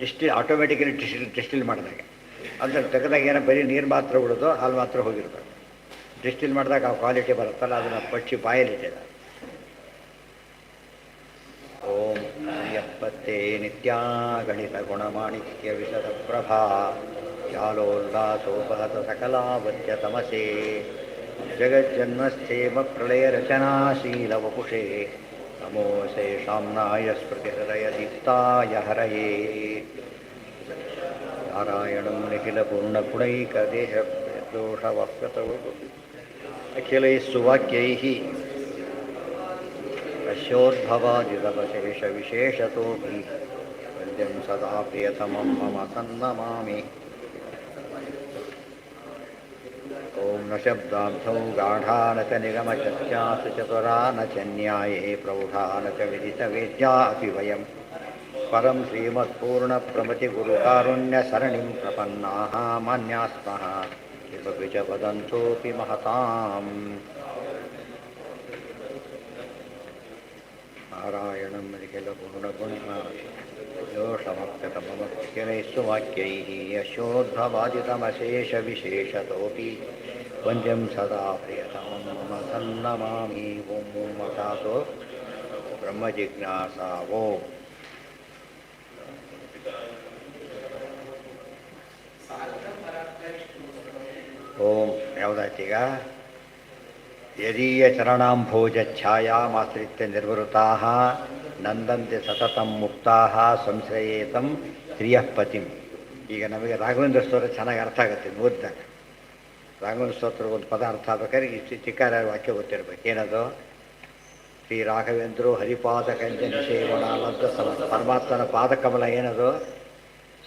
Distil automatically distil ಮಾಡಿದಾಗ ಅಂದರೆ ತೆಗೆದಾಗ ಏನೋ ಬರೀ ನೀರು ಮಾತ್ರ ಉಳಿದು ಹಾಲು ಮಾತ್ರ ಹೋಗಿರ್ಬೇಕು. ಡಿಸ್ಟಿಲ್ ಮಾಡಿದಾಗ ಆ ಕ್ವಾಲಿಟಿ ಬರುತ್ತಲ್ಲ ಅದನ್ನು ಪಕ್ಷಿ ಬಾಯಲ್ಲಿಟ್ಟಿದೆ. ಓಂ ಯಪ್ಪತ್ತೇ ನಿತ್ಯಾ ಗಣಿತ ಗುಣಮಾಣಿಕ್ಯ ವಿಶದ ಪ್ರಭಾ ಜಾಲೋಲ್ಲಾಸೋಪಹತ ಸಕಲಾವತ್ಯ ತಮಸೇ ಜಗಜ್ಜನ್ಮಸ್ಥೇಮ ಪ್ರಳಯ ರಚನಾಶೀಲ ವಪುಷೇ ನಮೋ ಶೇಷಾಂನಾಯ ಸ್ಮೃತಿ ಹೃದಯ ದೀಪ್ತಾಯ ಹರಯೇ ನಾರಾಯಣಂ ನಿಖಿಲ ಪೂರ್ಣಗುಣೈಕದೇಹ ದೋಷವಪ್ಯತೌ ಅಖಿಲೈಃ ಸುವಾಕ್ಯೈಃ ಅಶೋದ್ಭವಾದಿತವಶೇಷವಿಶೇಷತೋಪಿ ವಂದ್ಯಂ ಸದಾ ಪ್ರಿಯತಮಂ ಮಮ ಸನ್ನಮಾಮಿ. ಓಂ ನ ಶಬ್ದಾರ್ಥೌ ಗಾಢಾ ನ ಚ ನಿಗಮಚರ್ಚಾಸು ಚತುರಾ ನ ಚ ನ್ಯಾಯೇ ಪ್ರೌಢಾ ನ ಚ ವಿದಿತವೇದ್ಯಾ ಅಪಿ ವಯಂ ಪರಂ ಶ್ರೀಮತ್ಪೂರ್ಣಪ್ರಮತಿಗುರುಕಾರುಣ್ಯಸರಣಿಂ ಪ್ರಪನ್ನಾಃ ಮಾನ್ಯಾಃ ಸ್ಮಃ ಕಿಮಪಿ ಚ ವದಂತೋಪಿ ಮಹತಾಂ. ನಾರಾಯಣಂ ನಿಖಿಲ ಪೂರ್ಣಗುಣಯೋಷಮಪ್ಯತಮಮಖಿಲೈಃ ಸುವಾಕ್ಯೈಃ ಯಶೋದ್ಭವಾದಿತಮಶೇಷವಿಶೇಷತೋಪಿ ವಂದ್ಯಂ ಸದಾ ಪ್ರಿಯತಮಂ ಮಮ ಸನ್ನಮಾಮಿ. ಓಂ ಮತಾಸೋ ಬ್ರಹ್ಮಜಿಜ್ಞಾಸಾ. ಓಂ ಓಂ ಯಾವುದಾಯ್ತೀಗ? ಯದೀಯ ಚರಣಾಂಭೋಜಛಾಯಾಮಾಶ್ರಿತ್ಯ ನಿರ್ವೃತಾಃ ನಂದಂತೆ ಸತತಂ ಮುಕ್ತಾಃ ಸಂಶ್ರಯೇತಂ ಶ್ರಿಯಃ ಪತಿಂ. ಈಗ ನಮಗೆ ರಾಘವೇಂದ್ರ ಸ್ತೋತ್ರ ಚೆನ್ನಾಗಿ ಅರ್ಥ ಆಗುತ್ತೆ ಓದಿದಾಗ. ರಾಘವೇಂದ್ರ ಸ್ತೋತ್ರ ಒಂದು ಪದ ಅರ್ಥ ಆಗ್ಬೇಕಾದ್ರೆ ಇಷ್ಟು ಚಿಕ್ಕ ವಾಕ್ಯ ಗೊತ್ತಿರಬೇಕು. ಏನದು? ಶ್ರೀ ರಾಘವೇಂದ್ರೋ ಹರಿಪಾದ ಕಂಚ ನಿಷೇವಣ ಲಬ್ಧ ಪರಮಾತ್ಮನ ಪಾದಕಮಲ ಏನದು?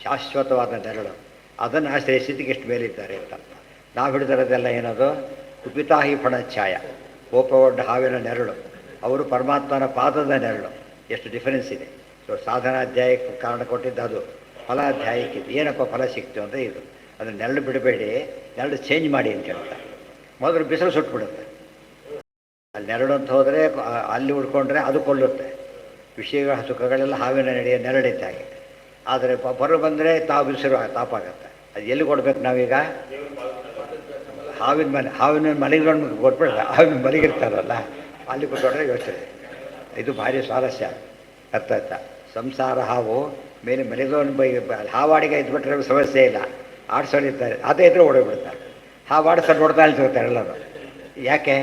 ಶಾಶ್ವತವಾದ ನೆರಳು. ಅದನ್ನು ಆಶ್ರಯಿಸಿದ್ದಕ್ಕೆ ಎಷ್ಟು ಮೇಲಿದ್ದಾರೆ ಅಂತ. ನಾವು ಹಿಡಿದಿರೋದೆಲ್ಲ ಏನದು? ಕುಪಿತಾಹಿ ಫಣಚ್ಛಾಯ, ಕೋಪಗೊಂಡ ಹಾವಿನ ನೆರಳು. ಅವರು ಪರಮಾತ್ಮನ ಪಾದದ ನೆರಳು. ಎಷ್ಟು ಡಿಫರೆನ್ಸ್ ಇದೆ. ಸೊ ಸಾಧನಾಧ್ಯಾಯಕ್ಕೆ ಕಾರಣ ಕೊಟ್ಟಿದ್ದು ಅದು, ಫಲಾಧ್ಯಾಯಕ್ಕಿದ್ದು. ಏನಪ್ಪ ಫಲ ಸಿಕ್ತು ಅಂದರೆ ಇದು. ಅದನ್ನು ನೆರಳು ಬಿಡಬೇಡಿ, ನೆರಳು ಚೇಂಜ್ ಮಾಡಿ ಅಂತ ಹೇಳ್ತಾರೆ. ಮೊದಲು ಬಿಸಿಲು ಸುಟ್ಬಿಡುತ್ತೆ. ಅಲ್ಲಿ ನೆರಳು ಅಂತ ಹೋದರೆ ಅಲ್ಲಿ ಉಡ್ಕೊಂಡ್ರೆ ಅದು ಕೊಲ್ಲುತ್ತೆ. ವಿಷಯಗಳ ಸುಖಗಳೆಲ್ಲ ಹಾವಿನ ನಡೆಯ ನೆರಳಿದ್ದಾಗೆ. ಆದರೆ ಹೊರ ಬಂದರೆ ತಾವು ಬಿಸಿಲು ತಾಪಾಗತ್ತೆ. ಅದು ಎಲ್ಲಿ ಕೊಡ್ಬೇಕು ನಾವೀಗ? ಹಾವಿನ ಮನೆಗಳನ್ನು ಕೊಟ್ಬಿಡ್ರೆ ಹಾವಿನ ಮಲಗಿರ್ತಾರಲ್ಲ ಅಲ್ಲಿ ಕೊಟ್ಟರೆ ಯೋಚನೆ. ಇದು ಭಾರಿ ಸ್ವಾರಸ್ಯ. ಅರ್ಥ ಆಯ್ತಾ? ಸಂಸಾರ ಹಾವು ಮೇಲೆ ಮನೆಗಳನ್ನು ಹಾವಾಡಿಗೆ ಇದ್ಬಿಟ್ರೆ ಸಮಸ್ಯೆ ಇಲ್ಲ. ಆಡ್ಸೋಳಿರ್ತಾರೆ, ಅದೇ ಇದ್ರೆ ಓಡೋಗ್ಬಿಡ್ತಾರೆ. ಹಾವು ಆಡಿಸೋದು ನೋಡ್ತಾ ಇರ್ತಾರೆ ಎಲ್ಲರೂ. ಯಾಕೆ?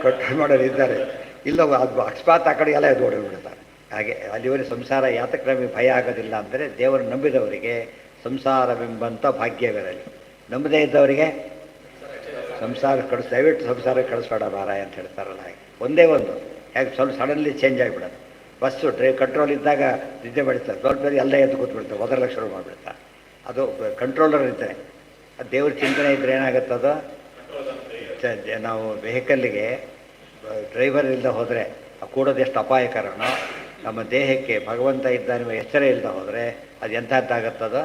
ಕಂಟ್ರೋಲ್ ಮಾಡೋರು ಇದ್ದಾರೆ. ಇಲ್ಲ ಅದು ಅಕಸ್ಮಾತ್ ಆ ಕಡೆ ಎಲ್ಲ ಎದ್ದು ಓಡೋಗ್ಬಿಡ್ತಾರೆ. ಹಾಗೆ ಅಲ್ಲಿವರೆಗೆ ಸಂಸಾರ ಯಾತಕ್ಕೆ ನಮಗೆ ಭಯ ಆಗೋದಿಲ್ಲ ಅಂದರೆ ದೇವರು ನಂಬಿದವರಿಗೆ ಸಂಸಾರವೆಂಬಂಥ ಭಾಗ್ಯವಿರಲಿ. ನಂಬದೇ ಇದ್ದವರಿಗೆ ಸಂಸಾರ ದಯವಿಟ್ಟು ಸಂಸಾರಕ್ಕೆ ಕಳಿಸ್ಬೇಡ ಮಾರಾಯ ಅಂತ ಹೇಳ್ತಾರಲ್ಲ. ಹಾಗೆ ಒಂದೇ ಒಂದು ಯಾಕೆ ಸ್ವಲ್ಪ ಸಡನ್ಲಿ ಚೇಂಜ್ ಆಗಿಬಿಡೋದು. ಬಸ್ಸು ಕಂಟ್ರೋಲ್ ಇದ್ದಾಗ ನಿದ್ದೆ ಮಾಡ್ತಾರೆ, ಸ್ವಲ್ಪ ಎಲ್ಲ ಎದ್ದು ಕೂತ್ಬಿಡ್ತಾರೆ, ಒದರ್ಲಕ್ಕೆ ಶುರು ಮಾಡಿಬಿಡ್ತಾರೆ. ಅದು ಕಂಟ್ರೋಲರ್ ಇದ್ದರೆ. ಅದು ದೇವ್ರ ಚಿಂತನೆ ಇದ್ದರೆ ಏನಾಗುತ್ತದು? ನಾವು ವೆಹಿಕಲ್ಲಿಗೆ ಡ್ರೈವರ್ ಇಲ್ಲದೆ ಹೋದರೆ ಕೂಡೋದು ಎಷ್ಟು ಅಪಾಯಕರನೋ, ನಮ್ಮ ದೇಹಕ್ಕೆ ಭಗವಂತ ಇದ್ದಾನೆ ಎಚ್ಚರ ಇಲ್ಲದೆ ಹೋದರೆ ಅದು ಎಂಥದ್ದಾಗತ್ತದೋ.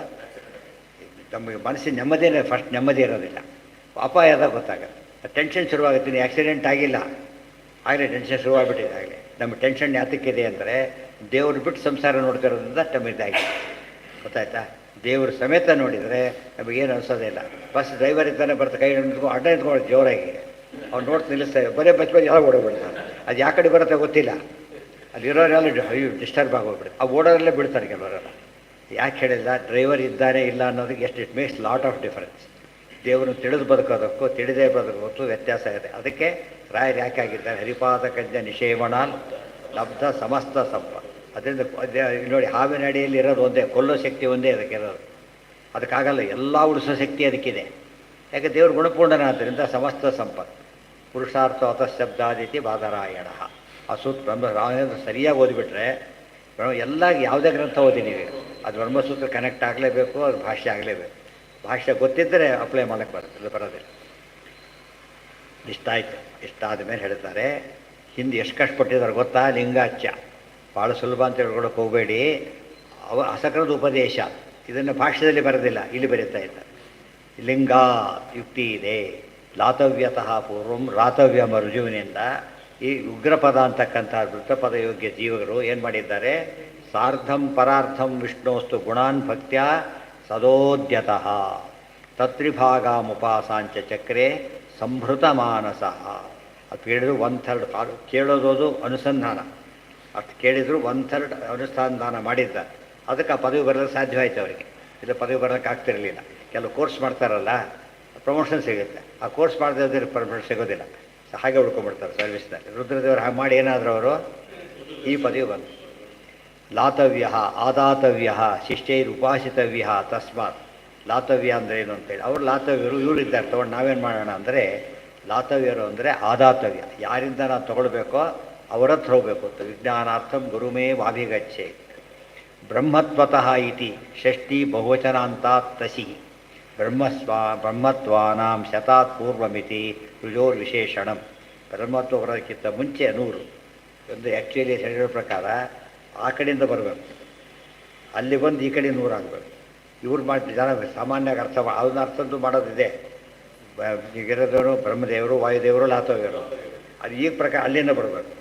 ನಮಗೆ ಮನಸ್ಸಿನ ನೆಮ್ಮದಿನೇ ಫಸ್ಟ್ ನೆಮ್ಮದಿ ಇರೋದಿಲ್ಲ, ಅಪಾಯದ ಗೊತ್ತಾಗುತ್ತೆ. ಟೆನ್ಷನ್ ಶುರುವಾಗುತ್ತೆ. ಆಕ್ಸಿಡೆಂಟ್ ಆಗಿಲ್ಲ, ಆಗಲೇ ಟೆನ್ಷನ್ ಶುರುವಾಗ್ಬಿಟ್ಟಿದೆ. ಆಗಲೇ ನಮ್ಮ ಟೆನ್ಷನ್ ಯಾತಕ್ಕಿದೆ ಅಂದರೆ ದೇವ್ರು ಬಿಟ್ಟು ಸಂಸಾರ ನೋಡ್ತಿರೋದ್ರಿಂದ ನಮಗಿದಾಗಿದೆ. ಗೊತ್ತಾಯ್ತಾ? ದೇವರು ಸಮೇತ ನೋಡಿದರೆ ನಮಗೇನು ಅನಿಸೋದೇ ಇಲ್ಲ. ಬಸ್ ಡ್ರೈವರ್ ಇದ್ದಾನೆ ಬರ್ತಾ ಕೈ ನಿಂತ್ಕೊಂಡು ಅಡ್ಡ ನಿಂತ್ಕೊಂಡು ಜೋರಾಗಿ ಅವ್ನು ನೋಡ್ತಾ ನಿಲ್ಲಿಸ್ತಾರೆ. ಬರೀ ಬಸ್ ಎಲ್ಲ ಓಡೋಗ್ಬಿಡ್ತಾರೆ. ಅದು ಯಾವ ಕಡೆ ಬರುತ್ತೆ ಗೊತ್ತಿಲ್ಲ. ಅಲ್ಲಿರೋರೆಲ್ಲ ಡಿಸ್ಟರ್ಬ್ ಆಗೋಗ್ಬಿಡುತ್ತೆ. ಆ ಓಡೋರಲ್ಲೇ ಬಿಡ್ತಾರೆ ಕೆಲವರೆಲ್ಲ. ಯಾಕೆ ಹೇಳಿಲ್ಲ? ಡ್ರೈವರ್ ಇದ್ದಾನೆ ಇಲ್ಲ ಅನ್ನೋದಕ್ಕೆ ಎಷ್ಟು it makes lot of difference. ದೇವರನ್ನು ತಿಳಿದು ಬದುಕೋದಕ್ಕೂ ತಿಳಿದೇ ಬದುಕೋಕ್ಕೂ ವ್ಯತ್ಯಾಸ ಇದೆ. ಅದಕ್ಕೆ ರಾಯರು ಯಾಕೆ ಆಗಿದ್ದಾರೆ? ಹರಿಪಾದ ಕಂಜ ನಿಷೇವಣಾಲ್ ಲಬ್ಧ ಸಮಸ್ತ ಸಂಪತ್ತು. ಅದರಿಂದ ನೋಡಿ, ಹಾವಿನ ಅಡಿಯಲ್ಲಿ ಇರೋದು ಒಂದೇ, ಕೊಲ್ಲೋ ಶಕ್ತಿ ಒಂದೇ ಅದಕ್ಕೆ ಇರೋದು. ಅದಕ್ಕಾಗಲ್ಲ, ಎಲ್ಲ ಉಳಿಸೋ ಶಕ್ತಿ ಅದಕ್ಕಿದೆ. ಯಾಕೆ? ದೇವರು ಗುಣಪೂರ್ಣನಾದ್ದರಿಂದ ಸಮಸ್ತ ಸಂಪತ್ತು. ಪುರುಷಾರ್ಥ ಅತಃಶಬ್ದಾದಿತಿ ಬಾದರಾಯಣ. ಆ ಸೂತ್ರ ಬ್ರಹ್ಮಸೂತ್ರ ಸರಿಯಾಗಿ ಓದಿಬಿಟ್ರೆ ಎಲ್ಲ ಯಾವುದೇ ಗ್ರಂಥ ಓದಿ ನೀವು, ಅದು ಬ್ರಹ್ಮಸೂತ್ರ ಕನೆಕ್ಟ್ ಆಗಲೇಬೇಕು, ಅದು ಭಾಷ್ಯ ಆಗಲೇಬೇಕು. ಭಾಷ್ಯ ಗೊತ್ತಿದ್ದರೆ ಅಪ್ಲೈ ಮಾಡೋಕ್ಕೆ ಬರೋದಿಲ್ಲ. ಇಷ್ಟಾಯಿತು. ಇಷ್ಟಾದ ಮೇಲೆ ಹೇಳ್ತಾರೆ, ಹಿಂದೆ ಎಷ್ಟು ಕಷ್ಟಪಟ್ಟಿದ್ದಾರೆ ಗೊತ್ತಾ? ಲಿಂಗಾಚ್ಯ ಭಾಳ ಸುಲಭ ಅಂತ ಹೇಳ್ಕೊಳಕ್ಕೆ ಹೋಗಬೇಡಿ. ಅಸಕೃತ ಉಪದೇಶ ಇದನ್ನು ಭಾಷ್ಯದಲ್ಲಿ ಬರೋದಿಲ್ಲ, ಇಲ್ಲಿ ಬರೀತಾ ಇದ್ದಾರೆ. ಲಿಂಗ ಯುಕ್ತಿ ಇದೆ. ಲಾತವ್ಯತಃ ಪೂರ್ವಂ ರಾತವ್ಯ ಮರುಜುವಿನಿಂದ ಈ ಉಗ್ರಪದ ಅಂತಕ್ಕಂಥ ವೃತ್ತಪದ ಯೋಗ್ಯ ಜೀವಗಳು ಏನು ಮಾಡಿದ್ದಾರೆ? ಸಾರ್ಧಂ ಪರಾರ್ಥಂ ವಿಷ್ಣೋಸ್ತು ಗುಣಾನ್ ಭಕ್ತ್ಯಾ ಸದೋದ್ಯತಃ ತತ್ರಿಭಾಗಾಮುಪಾಸಾಂಚ ಚಕ್ರೆ ಸಂಭೃತ ಮಾನಸ. ಅದು ಕೇಳಿದ್ರು 1/3 ಕೇಳೋದು ಅನುಸಂಧಾನ, ಅದು ಕೇಳಿದ್ರು 1/3 ಅನುಸಂಧಾನ ಮಾಡಿದ್ದ. ಅದಕ್ಕೆ ಆ ಪದವಿ ಬರಲು ಸಾಧ್ಯವಾಯಿತು ಅವರಿಗೆ. ಇಲ್ಲ ಪದವಿ ಬರೋಕ್ಕೆ ಆಗ್ತಿರಲಿಲ್ಲ. ಕೆಲವು ಕೋರ್ಸ್ ಮಾಡ್ತಾರಲ್ಲ, ಪ್ರಮೋಷನ್ ಸಿಗುತ್ತೆ. ಆ ಕೋರ್ಸ್ ಮಾಡದೇ ಪ್ರಮೋಷನ್ ಸಿಗೋದಿಲ್ಲ, ಹಾಗೆ ಉಳ್ಕೊಂಡ್ಬಿಡ್ತಾರೆ ಸರ್ವಿಸ್ನಲ್ಲಿ. ರುದ್ರದೇವರು ಹಾಗೆ ಮಾಡಿ ಏನಾದರೂ ಅವರು ಈ ಪದವಿ ಬಂತು. ಲಾತವ್ಯ ಆದಾತವ್ಯ ಶಿಷ್ಯೈರುಪಾಸಿತವ್ಯ ತಸ್ಮಾತ್. ಲಾತವ್ಯ ಅಂದರೆ ಏನು ಅಂತೇಳಿ ಅವರು ಲಾತವ್ಯರು ಇವರಿದ್ದಾರೆ ತೊಗೊಂಡು ನಾವೇನು ಮಾಡೋಣ ಅಂದರೆ, ಲಾತವ್ಯರು ಅಂದರೆ ಆದಾತವ್ಯ, ಯಾರಿಂದ ನಾವು ತೊಗೊಳ್ಬೇಕೋ ಅವರ ಹತ್ರ ಹೋಗಬೇಕು ಅಂತ. ವಿಜ್ಞಾನಾರ್ಥಂ ಗುರುಮೇ ವಾಭಿಗಚ್ಚೆ. ಬ್ರಹ್ಮತ್ವತಃ ಇತಿ ಷಷ್ಠಿ ಬಹುವಚನಾಂತಾತ್ ತಸಿ ಬ್ರಹ್ಮತ್ವಾನಾಂ ಶತಾತ್ ಪೂರ್ವಮಿತಿ ರುಜೋರ್ ವಿಶೇಷಣಂ. ಬ್ರಹ್ಮತ್ವ ಬರೋದಕ್ಕಿಂತ ಮುಂಚೆ 100 ಒಂದು ಆ್ಯಕ್ಚುಲಿ ಹೇಳಿರೋ ಪ್ರಕಾರ ಆ ಕಡೆಯಿಂದ ಬರಬೇಕು, ಅಲ್ಲಿ ಬಂದು ಈ ಕಡೆ 100 ಆಗಬೇಕು. ಇವ್ರು ಮಾಡಿ ಜನ ಸಾಮಾನ್ಯವಾಗಿ ಅದನ್ನ ಅರ್ಥದ್ದು ಮಾಡೋದಿದೆ. ಈಗಿರೋದವರು ಬ್ರಹ್ಮದೇವರು, ವಾಯುದೇವರು, ಲಾತವ್ಯರು. ಅದು ಈ ಪ್ರಕಾರ ಅಲ್ಲಿಂದ ಬರಬೇಕು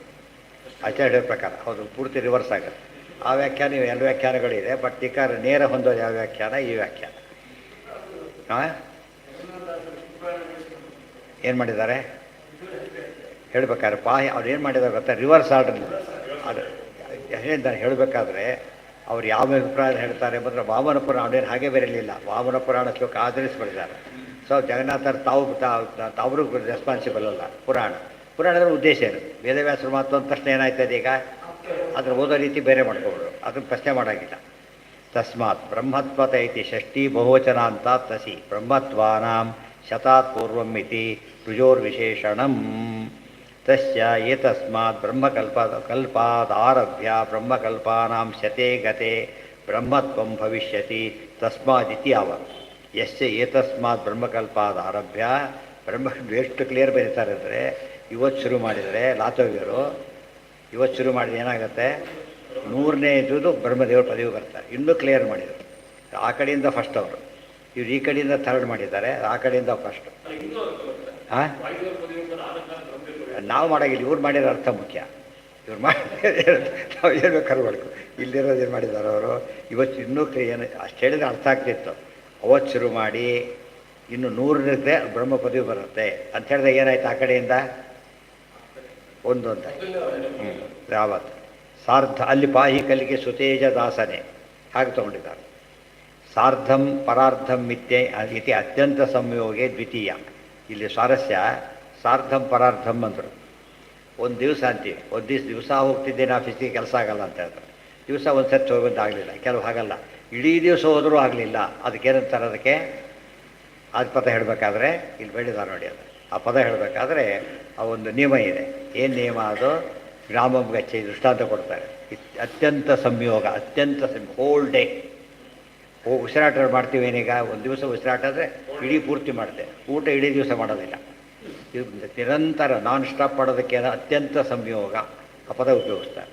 ಆಚಾರ್ಯರ ಪ್ರಕಾರ. ಹೌದು, ಪೂರ್ತಿ ರಿವರ್ಸ್ ಆಗುತ್ತೆ. ಆ ವ್ಯಾಖ್ಯಾನ ಎಲ್ಲ ವ್ಯಾಖ್ಯಾನಗಳಿದೆ. ಬಟ್ ಟೀಕಾರ ನೇರ ಹೊಂದೋದು ಯಾವ ವ್ಯಾಖ್ಯಾನ? ಈ ವ್ಯಾಖ್ಯಾನ. ಏನು ಮಾಡಿದ್ದಾರೆ ಹೇಳ್ಬೇಕಾದ್ರೆ ಅವ್ರು ಏನು ಮಾಡಿದ್ದಾರೆ ಗೊತ್ತಾ? Reverse order. ಅದು ಹೇಳಿದ್ದಾರೆ ಹೇಳಬೇಕಾದ್ರೆ ಅವ್ರು ಯಾವ ಅಭಿಪ್ರಾಯ ಹೇಳ್ತಾರೆ ಬಂದರೆ ವಾಮನ ಪುರಾಣ ಅವ್ರೇನು ಹಾಗೆ ಬರಲಿಲ್ಲ. ವಾಮನ ಪುರಾಣ ಶ್ಲೋಕ ಆಧರಿಸ್ಬಿಟ್ಟಿದ್ದಾರೆ. ಸೊ ಜಗನ್ನಾಥರು ತಾವ್ರಿಗೂ ರೆಸ್ಪಾನ್ಸಿಬಲ್ ಅಲ್ಲ. ಪುರಾಣದ ಉದ್ದೇಶ ಏನು? ವೇದವ್ಯಾಸರು ಮಾತು ಅಂದ ತಕ್ಷಣ ಏನಾಯ್ತದೆ ಈಗ? ಅದನ್ನು ಓದೋ ರೀತಿ ಬೇರೆ ಮಾಡ್ಕೊಬಿಡ್ರು, ಅದನ್ನು ಪ್ರಶ್ನೆ ಮಾಡೋಂಗಿಲ್ಲ. ತಸ್ಮಾತ್ ಬ್ರಹ್ಮತ್ವತ ಇತಿ ಷಷ್ಠಿ ಬಹುವಚನ ಅಂತ ತಸಿ ಬ್ರಹ್ಮತ್ವಾನಾಂ ಶತಾತ್ ಪೂರ್ವಂ ಇತಿ ರುಜೋರ್ವಿಶೇಷಣಂ. ತಸ್ಯ ಏತಸ್ಮಾತ್ ಬ್ರಹ್ಮಕಲ್ಪಾದಾರಭ್ಯ ಬ್ರಹ್ಮಕಲ್ಪಾನಾಂ ಶತೆ ಗತೆ ಬ್ರಹ್ಮತ್ವಂ ಭವಿಷ್ಯತಿ ತಸ್ಮಾದಿತಿ ಅವ. ಯಶ್ಚ ಏತಸ್ಮಾತ್ ಬ್ರಹ್ಮಕಲ್ಪಾದಾರಭ್ಯ ಎಷ್ಟು ಕ್ಲಿಯರ್ ಬರೀತಾರೆ ಅಂದರೆ, ಇವತ್ತು ಶುರು ಮಾಡಿದರೆ ಲಾತವ್ಯರು, ಇವತ್ತು ಶುರು ಮಾಡಿದ್ರೆ ಏನಾಗುತ್ತೆ? 100ನೇ ಇದ್ದು ಬ್ರಹ್ಮದೇವರು ಪದವಿ ಬರ್ತಾರೆ. ಇನ್ನೂ ಕ್ಲಿಯರ್ ಮಾಡಿದರು. ಆ ಕಡೆಯಿಂದ ಫಸ್ಟ್ ಅವರು, ಇವ್ರು ಈ ಕಡೆಯಿಂದ ಥರ್ಡ್ ಮಾಡಿದ್ದಾರೆ, ಆ ಕಡೆಯಿಂದ ಫಸ್ಟ್. ಹಾಂ, ನಾವು ಮಾಡೋಂಗಿಲ್ಲ, ಇವ್ರು ಮಾಡಿರೋ ಅರ್ಥ ಮುಖ್ಯ. ಇವ್ರು ಮಾಡಿ ನಾವು ಏನು ಬೇಕಾದ್ರೂ ಮಾಡ್ಕೊ. ಇಲ್ಲಿರೋದು ಏನು ಮಾಡಿದ್ದಾರೆ ಅವರು? ಇವತ್ತು ಇನ್ನೂ ಏನು ಅಷ್ಟು ಹೇಳಿದ್ರೆ ಅರ್ಥ ಆಗ್ತಿತ್ತು. ಅವತ್ತು ಶುರು ಮಾಡಿ ಇನ್ನು 100 ಬ್ರಹ್ಮ ಪದವಿ ಬರುತ್ತೆ ಅಂತ ಹೇಳಿದಾಗ ಏನಾಯ್ತು? ಆ ಕಡೆಯಿಂದ ಒಂದು ಅಂತ ಯಾವತ್ತು ಸಾರ್ಧ ಅಲ್ಲಿ ಪಾಹಿ ಕಲಿಗೆ ಸುತೇಜ ದಾಸನೆ ಹಾಗೆ ತಗೊಂಡಿದ್ದಾರೆ. ಸಾರ್ಧಂ ಪರಾರ್ಧಂ ಇತಿ ಅತ್ಯಂತ ಸಂಯೋಗೆ ದ್ವಿತೀಯ. ಇಲ್ಲಿ ಸ್ವಾರಸ್ಯ ಸಾರ್ಧಂ ಪರಾರ್ಧಂ ಅಂದರು. ಒಂದು ದಿವಸ ಅಂತೀವಿ, ಒಂದು ದಿವಸ ಹೋಗ್ತಿದ್ದೇನೆ ಆಫೀಸಿಗೆ, ಕೆಲಸ ಆಗಲ್ಲ ಅಂತ ಹೇಳ್ತಾರೆ. ದಿವಸ ಒಂದು ಸರ್ತಿ ಹೋಗೋದಾಗಲಿಲ್ಲ, ಕೆಲವು ಹಾಗಲ್ಲ, ಇಡೀ ದಿವಸ ಹೋದರೂ ಆಗಲಿಲ್ಲ. ಅದಕ್ಕೇನಂತಾರೆ? ಅದಕ್ಕೆ ಅದು ಪದ ಹೇಳಬೇಕಾದ್ರೆ ಇಲ್ಲಿ ಬೆಳೆದಾರೆ ನೋಡಿ. ಅದು ಆ ಪದ ಹೇಳಬೇಕಾದ್ರೆ ಆ ಒಂದು ನಿಯಮ ಇದೆ. ಏನು ನಿಯಮ? ಅದು ಗ್ರಾಮಂ ಗಚ್ಚಿ ದೃಷ್ಟಾಂತ ಕೊಡ್ತಾರೆ. ಅತ್ಯಂತ ಸಂಯೋಗ, ಅತ್ಯಂತ ಹೋಲ್ ಡೇ. ಉಸಿರಾಟ ಮಾಡ್ತೀವಿ ಏನೀಗ? ಒಂದು ದಿವಸ ಉಸಿರಾಟ ಆದರೆ ಇಡೀ ಪೂರ್ತಿ ಮಾಡ್ತೇವೆ, ಊಟ ಇಡೀ ದಿವಸ ಮಾಡೋದಿಲ್ಲ. ಇದು ನಿರಂತರ ನಾನ್ ಸ್ಟಾಪ್ ಮಾಡೋದಕ್ಕೆ ಅತ್ಯಂತ ಸಂಯೋಗ ಆ ಪದ ಉಪಯೋಗಿಸ್ತಾರೆ.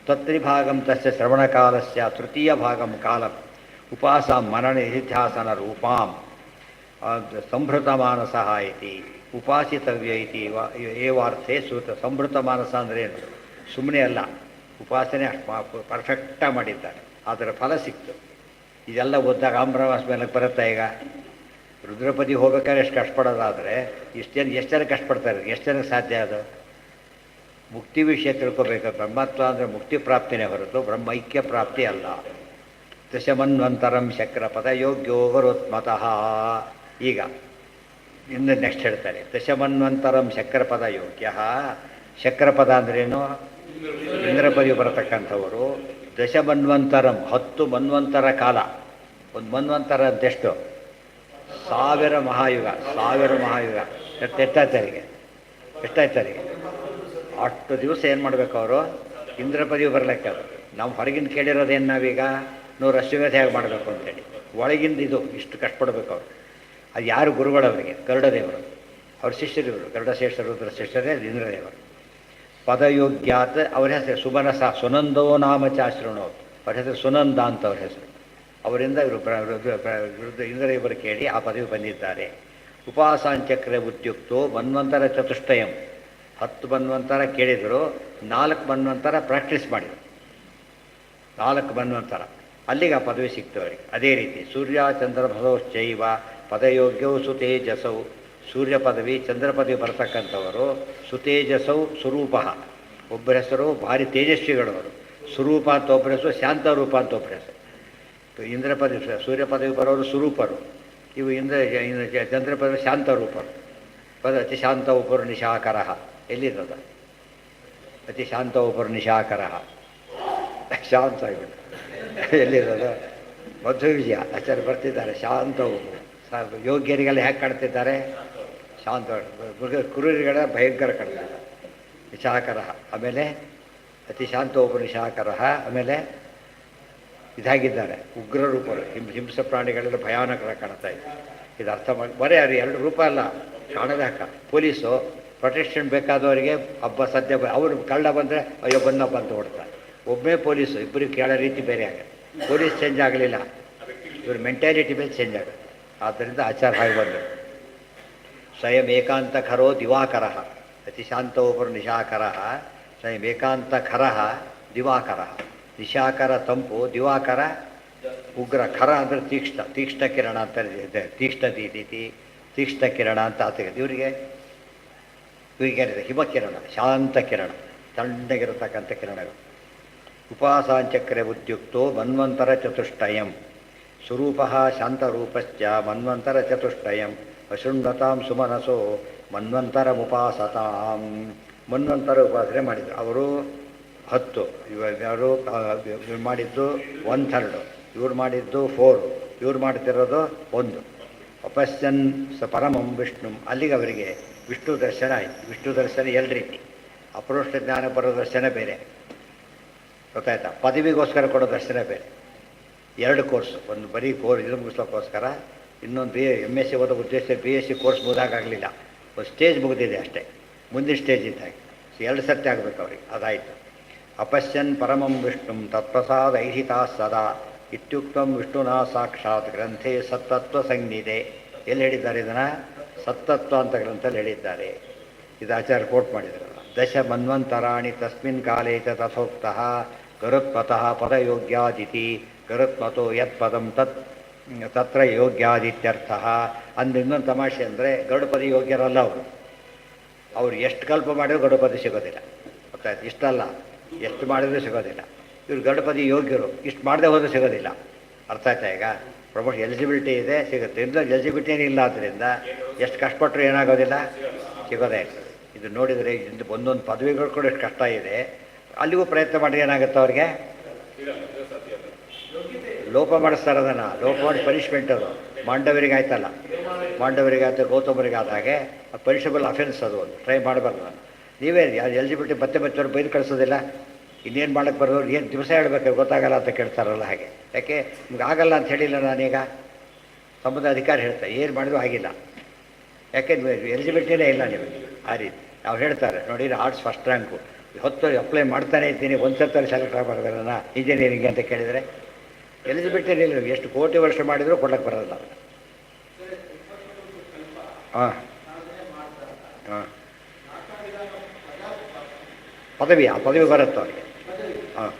ತತ್ರಿಭಾಗಂ ತಸ್ಯ ಶ್ರವಣಕಾಲಸ್ಯ ತೃತೀಯ ಭಾಗಂ ಕಾಲಂ ಉಪಾಸಾಂ ಮನನ ನಿಧಿಧ್ಯಾಸನ ರೂಪಾಂ ಸಂಭೃತ ಮಾನಸ ಇತಿ ಉಪಾಸಿತವ್ಯ ಇತಿ ಏವಾರ್ಥೆ ಸೂತ್ರ. ಸಂಭೃತ ಮಾನಸ ಅಂದರೆ ಏನು? ಸುಮ್ಮನೆ ಅಲ್ಲ, ಉಪಾಸನೆ ಪರ್ಫೆಕ್ಟಾಗಿ ಮಾಡಿದ್ದಾರೆ, ಅದರ ಫಲ ಸಿಕ್ತು. ಇದೆಲ್ಲ ಓದಿದಾಗ ಆಮ್ರವಾಸ ಮೇಲೆ ಬರುತ್ತೆ. ಈಗ ರುದ್ರಪದಿ ಹೋಗ್ಬೇಕಾದ್ರೆ ಎಷ್ಟು ಕಷ್ಟಪಡೋದಾದರೆ ಎಷ್ಟು ಜನ ಕಷ್ಟಪಡ್ತಾರೆ? ಎಷ್ಟು ಜನಕ್ಕೆ ಸಾಧ್ಯ? ಅದು ಮುಕ್ತಿ ವಿಷಯ ತಿಳ್ಕೊಬೇಕು. ಬ್ರಹ್ಮತ್ವ ಅಂದರೆ ಮುಕ್ತಿ ಪ್ರಾಪ್ತಿನೇ ಹೊರತು ಬ್ರಹ್ಮ ಐಕ್ಯ ಪ್ರಾಪ್ತಿ ಅಲ್ಲ. ದಶಮನ್ವಂತರಂ ಶಕ್ರಪದ ಯೋಗ್ಯೋಗರೋತ್ಮತಃ. ಈಗ ಇನ್ನು ನೆಕ್ಸ್ಟ್ ಹೇಳ್ತಾರೆ, ದಶಮನ್ವಂತರಂ ಶಕ್ರಪದ ಯೋಗ್ಯ. ಶಕ್ರಪದ ಅಂದ್ರೇನು? ಇಂದ್ರಪದಿ ಬರತಕ್ಕಂಥವರು. ದಶಮನ್ವಂತರಂ 10 ಮನ್ವಂತರ ಕಾಲ. ಒಂದು ಮನ್ವಂತರ ಅಂತೆಷ್ಟು? 1000 ಮಹಾಯುಗ. 1000 ಮಹಾಯುಗ ಎಷ್ಟಾಯ್ತರಿಗೆ? ಅಷ್ಟು ದಿವಸ ಏನು ಮಾಡಬೇಕು ಅವರು? ಇಂದ್ರಪದಿ ಬರಲಿಕ್ಕೆ. ಅದು ನಾವು ಹೊರಗಿಂದ ಕೇಳಿರೋದೇನು? ನಾವೀಗ 100 ಅಶ್ವಮೇಧ ಹೇಗೆ ಮಾಡಬೇಕು ಅಂತೇಳಿ. ಒಳಗಿಂದ ಇದು ಇಷ್ಟು ಕಷ್ಟಪಡಬೇಕು ಅವರು. ಅದು ಯಾರು ಗುರುಗಳವರಿಗೆ? ಗರುಡದೇವರು, ಅವ್ರ ಶಿಷ್ಯರು ಇವರು. ಗರುಡಶ್ರೇಷ್ಠ ರುದ್ರ ಶ್ರೇಷ್ಠರೇ ಇಂದ್ರದೇವರು. ಪದಯೋಗ್ಯಾತ್ ಅವ್ರ ಹೆಸರು ಸುಮನಸ ಸುನಂದೋ ನಾಮ ಚಾಶ್ರಣೋ. ಅವ್ರ ಹೆಸರು ಸುನಂದ ಅಂತ ಅವ್ರ ಹೆಸರು. ಅವರಿಂದ ಇವರು ಇಂದ್ರದೇವರು ಕೇಳಿ ಆ ಪದವಿ ಬಂದಿದ್ದಾರೆ. ಉಪಾಸಾಂಚಕ್ರ ಉದ್ಯುಕ್ತೋ ಮನ್ವಂತರ ಚತುಷ್ಟಯಂ. 10 ಮನ್ವಂತರ ಕೇಳಿದರು, 4 ಮನ್ವಂತರ ಪ್ರಾಕ್ಟೀಸ್ ಮಾಡಿದರು. 4 ಮನ್ವಂತರ, ಅಲ್ಲಿಗೆ ಆ ಪದವಿ ಸಿಕ್ತು ಅವರಿಗೆ. ಅದೇ ರೀತಿ ಸೂರ್ಯ ಚಂದ್ರ ಭಸೌಶ್ಚೈವ ಪದಯೋಗ್ಯೌ ಸುತೇಜಸೌ, ಸೂರ್ಯ ಪದವಿ ಚಂದ್ರ ಪದವಿ ಬರ್ತಕ್ಕಂಥವರು ಸುತೇಜಸೌ ಸ್ವರೂಪ, ಒಬ್ಬರ ಹೆಸರು ಭಾರಿ ತೇಜಸ್ವಿಗಳವರು. ಸ್ವರೂಪ ಅಂತ ಒಬ್ಬರ ಹೆಸರು, ಶಾಂತ ರೂಪ ಅಂತ ಒಬ್ಬರ ಹೆಸರು. ಇಂದ್ರ ಪದವಿ ಸೂರ್ಯ ಪದವಿ ಬರೋರು ಸ್ವರೂಪರು, ಇವು ಚಂದ್ರ ಪದವಿ ಶಾಂತ ರೂಪರು. ಅತಿ ಶಾಂತ ಉಪರು ನಿಶಾಕರ, ಎಲ್ಲಿರೋದು ಅತಿ ಶಾಂತ ಉಪರು ನಿಶಾಕರ, ಶಾಂತ ಆಗಿಬಿಟ್ಟು ಎಲ್ಲಿರೋದು ಮಧ್ವ ವಿಜಯ ಆಚಾರ್ಯ ಬರ್ತಿದ್ದಾರೆ. ಶಾಂತ ಯೋಗ್ಯರಿಗೆಲ್ಲ ಹೇಗೆ ಕಾಣ್ತಿದ್ದಾರೆ, ಶಾಂತ. ಕುರುರಿಗಳ ಭಯಂಕರ ಕಾಣ್ತಿದ್ದಾರೆ ನಿಶಾಕರ. ಆಮೇಲೆ ಅತಿ ಶಾಂತ ಉಪರು ನಿಶಾಕರ. ಆಮೇಲೆ ಇದಾಗಿದ್ದಾರೆ ಉಗ್ರ ರೂಪರು, ಹಿಂಸ ಪ್ರಾಣಿಗಳೆಲ್ಲ ಭಯಾನಕರ ಕಾಣ್ತಾ ಇದೆ. ಇದು ಅರ್ಥ ಮಾಡಿ ಬರೀ ಅವ್ರು 2 ರೂಪ ಅಲ್ಲ ಕಾಣದೆ ಹಾಕ. ಪೊಲೀಸು ಪ್ರೊಟೆಕ್ಷನ್ ಬೇಕಾದವರಿಗೆ ಹಬ್ಬ ಸದ್ಯ ಅವರು ಕಳ್ಳ ಬಂದರೆ ಅಯ್ಯೋ ಬಂದಪ್ಪ ಅಂತ ಹೊಡ್ತಾರೆ. ಒಬ್ಬನೇ ಪೊಲೀಸು, ಇಬ್ಬರಿಗೆ ಕೇಳೋ ರೀತಿ ಬೇರೆ ಆಗುತ್ತೆ. ಪೊಲೀಸ್ ಚೇಂಜ್ ಆಗಲಿಲ್ಲ, ಇವ್ರ ಮೆಂಟ್ಯಾಲಿಟಿ ಮೇಲೆ ಚೇಂಜ್ ಆಗುತ್ತೆ. ಆದ್ದರಿಂದ ಆಚಾರ ಹಾಗೆ ಬಂದರು. ಸ್ವಯಂ ಏಕಾಂತ ಖರೋ ದಿವಾಕರ, ಅತಿ ಶಾಂತೋಪರು ನಿಶಾಕರ. ಸ್ವಯಂ ಏಕಾಂತ ಖರ ದಿವಾಕರ. ನಿಶಾಕರ ತಂಪು, ದಿವಾಕರ ಉಗ್ರ. ಖರ ಅಂದರೆ ತೀಕ್ಷ್ಣ, ತೀಕ್ಷ್ಣ ಕಿರಣ ಅಂತ ಇದೆ. ತೀಕ್ಷ್ಣ ರೀತಿ ತೀಕ್ಷ್ಣ ಕಿರಣ ಅಂತ ಆತಗೆ. ಇವರಿಗೆ ಹಿಮಕಿರಣ, ಶಾಂತ ಕಿರಣ, ತಣ್ಣಗಿರತಕ್ಕಂಥ ಕಿರಣಗಳು. ಉಪಾಸಾಂಚಕ್ರೆ ಉದ್ಯುಕ್ತೋ ಮನ್ವಂತರ ಚತುಷ್ಟಯಂ, ಸ್ವರೂಪ ಶಾಂತರೂಪಶ್ಚ ಮನ್ವಂತರ ಚತುಷ್ಟಯಂ. ಅಶೃಣ್ವತಾಂ ಸುಮನಸೋ ಮನ್ವಂತರಮುಪಾಸತಾಂ. ಮನ್ವಂತರ ಉಪಾಸನೆ ಮಾಡಿದರು ಅವರು 10, ಇವರು ಮಾಡಿದ್ದು 1/3, ಇವ್ರು ಮಾಡಿದ್ದು 4, ಇವ್ರು ಮಾಡ್ತಿರೋದು 1. ಅಪಶ್ಯನ್ ಸ ಪರಮಂ ವಿಷ್ಣು, ಅಲ್ಲಿಗೆ ಅವರಿಗೆ ವಿಷ್ಣು ದರ್ಶನ ಆಯಿತು. ವಿಷ್ಣು ದರ್ಶನ 2 ರೀತಿ, ಅಪರೋಷ್ಟ ಜ್ಞಾನ ಬರೋ ದರ್ಶನ ಬೇರೆ, ಗೊತ್ತಾಯ್ತಾ. ಪದವಿಗೋಸ್ಕರ ಕೊಡೋ ದರ್ಶನ ಬೇರೆ. 2 ಕೋರ್ಸ್, ಒಂದು ಬರೀ ಇದು ಮುಗಿಸ್ಲಿಕ್ಕೋಸ್ಕರ, ಇನ್ನೊಂದು MSc ಓದೋ ಉದ್ದೇಶ BSc ಕೋರ್ಸ್ ಮುಗಿದಾಗಲಿಲ್ಲ, ಒಂದು ಸ್ಟೇಜ್ ಮುಗಿದಿದೆ ಅಷ್ಟೇ, ಮುಂದಿನ ಸ್ಟೇಜ್ ಇದ್ದಾಗ 2 ಸರ್ತಿ ಆಗಬೇಕು ಅವ್ರಿಗೆ. ಅದಾಯಿತು. ಅಪಶ್ಯನ್ ಪರಮಂ ವಿಷ್ಣು ತತ್ಪ್ರಸಾದ ಐಹಿತಾ ಸದಾ ಇತ್ಯುಕ್ತಂ ವಿಷ್ಣುನಾ ಸಾಕ್ಷಾತ್ ಗ್ರಂಥೆ ಸತ್ತತ್ವ ಸಂಜ್ಞಿದೆ. ಎಲ್ಲಿ ಹೇಳಿದ್ದಾರೆ ಇದನ್ನು? ಸತ್ತತ್ವ ಅಂತ ಗ್ರಂಥಲ್ಲಿ ಹೇಳಿದ್ದಾರೆ. ಇದು ಆಚಾರ್ಯ ಕೋಟ್ ಮಾಡಿದ್ರು. ದಶ ಮನ್ವಂತರಾಣಿ ತಸ್ಮಿನ್ ಕಾಲೇ ಚ ತಥೋಕ್ತಃ ಗರುತ್ಪತಃ ಪದಯೋಗ್ಯಾದಿತಿ ಗರುತ್ಪತೋ ಯತ್ ಪದಂ ತತ್ರ ಯೋಗ್ಯಾದಿತ್ಯರ್ಥ. ಅಂದು ಇನ್ನೊಂದು ತಮಾಷೆ ಅಂದರೆ ಗರುಡಪದಿ ಯೋಗ್ಯರಲ್ಲ ಅವರು ಎಷ್ಟು ಕಲ್ಪ ಮಾಡಿದ್ರು ಗರುಡಪದಿ ಸಿಗೋದಿಲ್ಲ, ಗೊತ್ತಾಯ್ತು. ಇಷ್ಟಲ್ಲ, ಎಷ್ಟು ಮಾಡಿದರೂ ಸಿಗೋದಿಲ್ಲ. ಇವ್ರು ಗರುಡಪದಿ ಯೋಗ್ಯರು, ಇಷ್ಟು ಮಾಡದೆ ಹೋದರೂ ಸಿಗೋದಿಲ್ಲ. ಅರ್ಥ ಆಯ್ತಾ? ಈಗ ಪ್ರಮೋಷನ್ ಎಲಿಜಿಬಿಲಿಟಿ ಇದೆ, ಸಿಗುತ್ತೆ. ಇಂದ ಎಲಿಜಿಬಿಲಿಟಿ ಏನಿಲ್ಲ, ಆದ್ದರಿಂದ ಎಷ್ಟು ಕಷ್ಟಪಟ್ಟರು ಏನಾಗೋದಿಲ್ಲ, ಸಿಗೋದೇ ಇಲ್ಲ. ಇದು ನೋಡಿದರೆ ಒಂದೊಂದು ಪದವಿಗಳು ಕೂಡ ಎಷ್ಟು ಕಷ್ಟ ಇದೆ. ಅಲ್ಲಿಗೂ ಪ್ರಯತ್ನ ಮಾಡಿ ಏನಾಗುತ್ತೆ ಅವ್ರಿಗೆ ಲೋಪ ಮಾಡಿಸ್ತಾರೆ. ಅದನ್ನು ಲೋಪ ಮಾಡಿ ಪನಿಷ್ಮೆಂಟ್ ಅದು. ಮಾಂಡವರಿಗೆ ಆಯ್ತಲ್ಲ, ಮಾಂಡವರಿಗೆ ಆಯ್ತು, ಗೌತಮರಿಗೆ ಆದ ಹಾಗೆ ಪನಿಷಬಲ್ ಅಫೆನ್ಸ್ ಅದು. ಒಂದು ಟ್ರೈ ಮಾಡಬಾರ್ದು. ನಾನು ನೀವೇ ಎಲಿಜಿಬಿಲಿಟಿ ಮತ್ತೆ ಅವ್ರು ಬೈದು ಕಳಿಸೋದಿಲ್ಲ. ಇನ್ನೇನು ಮಾಡೋಕ್ಕೆ ಬರೋರು ಏನು ದಿವಸ ಹೇಳ್ಬೇಕು ಗೊತ್ತಾಗಲ್ಲ ಅಂತ ಕೇಳ್ತಾರಲ್ಲ ಹಾಗೆ. ಯಾಕೆ ನಿಮ್ಗೆ ಆಗಲ್ಲ ಅಂತ ಹೇಳಿಲ್ಲ ನಾನೀಗ? ಸಂಬಂಧ ಅಧಿಕಾರಿ ಹೇಳ್ತಾರೆ ಏನು ಮಾಡಿದ್ರು ಆಗಿಲ್ಲ, ಯಾಕೆ ಎಲಿಜಿಬಿಲಿಟಿನೇ ಇಲ್ಲ ನಿಮಗೆ. ಆ ರೀತಿ ಅವ್ರು ಹೇಳ್ತಾರೆ ನೋಡಿ, ಆರ್ಟ್ಸ್ ಫಸ್ಟ್ ರ್ಯಾಂಕು 10 ಅಪ್ಲೈ ಮಾಡ್ತಾನೆ ಇದ್ದೀನಿ, ಒಂದು ಸರ್ತಿ ಸೆಲೆಕ್ಟ್ ಆಗಬಾರ್ದಲ್ಲ ಇಂಜಿನಿಯರಿಂಗ್ ಅಂತ ಕೇಳಿದರೆ ಎಲಿಜಿಬಿಲಿಟಿನೇ ಇಲ್ಲ. ಎಷ್ಟು ಕೋಟಿ ವರ್ಷ ಮಾಡಿದರೂ ಕೊಡೋಕ್ಕೆ ಬರೋಲ್ಲ. ಹಾಂ ಹಾಂ ಪದವಿ, ಆ ಪದವಿ ಬರುತ್ತೆ ಅವರಿಗೆ. ಹಾಂ